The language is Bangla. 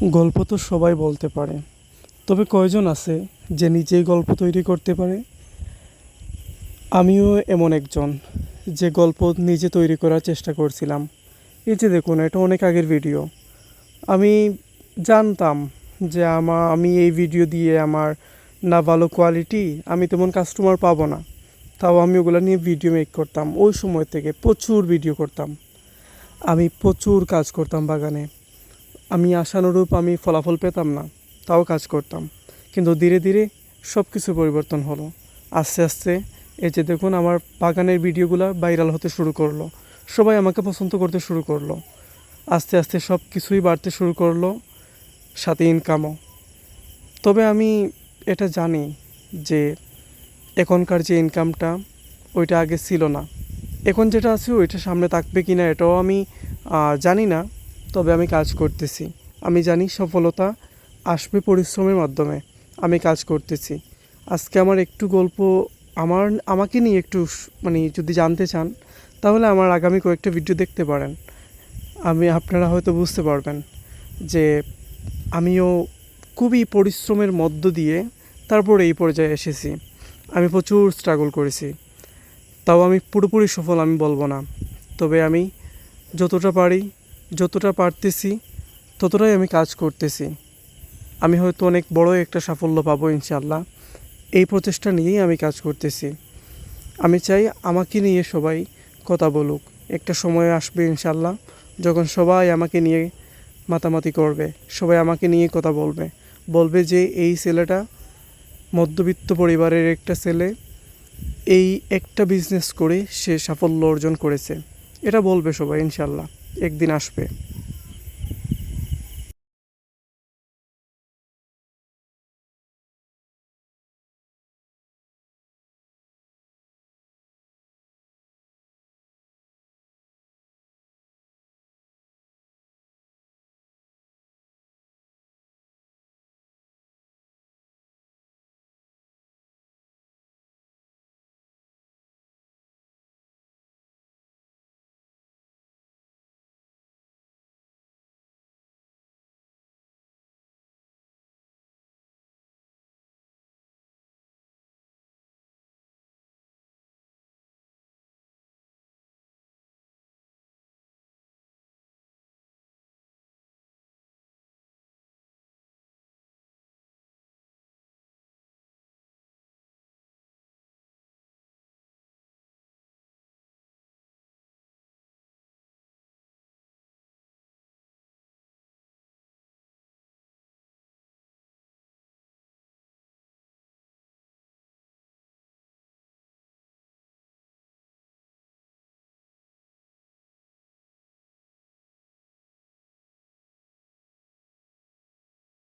গল্প তো সবাই বলতে পারে, তবে কয়জন আছে যে নিজেই গল্প তৈরি করতে পারে? আমিও এমন একজন যে গল্প নিজে তৈরি করার চেষ্টা করছিলাম। এই যে দেখুন, এটা অনেক আগের ভিডিও। আমি জানতাম যে আমি এই ভিডিও দিয়ে আমার না ভালো কোয়ালিটি, আমি তেমন কাস্টমার পাবো না। তাও আমি ওগুলো নিয়ে ভিডিও মেক করতাম। ওই সময় থেকে প্রচুর ভিডিও করতাম, আমি প্রচুর কাজ করতাম বাগানে। আমি আশানুরূপ ফলাফল পেতাম না, তাও কাজ করতাম। কিন্তু ধীরে ধীরে সব কিছু পরিবর্তন হলো। আস্তে আস্তে এই যে দেখুন, আমার বাগানের ভিডিওগুলো ভাইরাল হতে শুরু করলো, সবাই আমাকে পছন্দ করতে শুরু করলো। আস্তে আস্তে সব কিছুই বাড়তে শুরু করলো, সাথে ইনকামও। তবে আমি এটা জানি যে এখনকার যে ইনকামটা, ওইটা আগে ছিল না। এখন যেটা আছে ওইটা সামনে থাকবে কি না এটাও আমি জানি না। তবে আমি কাজ করতেছি। আমি জানি সফলতা আসবে পরিশ্রমের মাধ্যমে। আমি কাজ করতেছি। আজকে আমার একটু গল্প, আমাকে নিয়ে একটু যদি জানতে চান, তাহলে আমার আগামী কয়েকটা ভিডিও দেখতে পারেন। আপনারা হয়তো বুঝতে পারবেন যে আমিও খুবই পরিশ্রমের মধ্য দিয়ে তারপরে এই পর্যায়ে এসেছি। আমি প্রচুর স্ট্রাগল করেছি, তাও আমি পুরোপুরি সফল আমি বলবো না। তবে আমি যতটা পারি, যতটা পারতেছি, ততটাই আমি কাজ করতেছি। আমি হয়তো অনেক বড় একটা সাফল্য পাবো ইনশাআল্লাহ। এই প্রচেষ্টা নিয়েই আমি কাজ করতেছি। আমি চাই আমাকে নিয়ে সবাই কথা বলুক। একটা সময় আসবে ইনশাআল্লাহ, যখন সবাই আমাকে নিয়ে মাতামাতি করবে, সবাই আমাকে নিয়ে কথা বলবে। বলবে যে এই ছেলেটা মধ্যবিত্ত পরিবারের একটা ছেলে, এই একটা বিজনেস করে সে সাফল্য অর্জন করেছে। এটা বলবে সবাই ইনশাআল্লাহ, একদিন আসবে।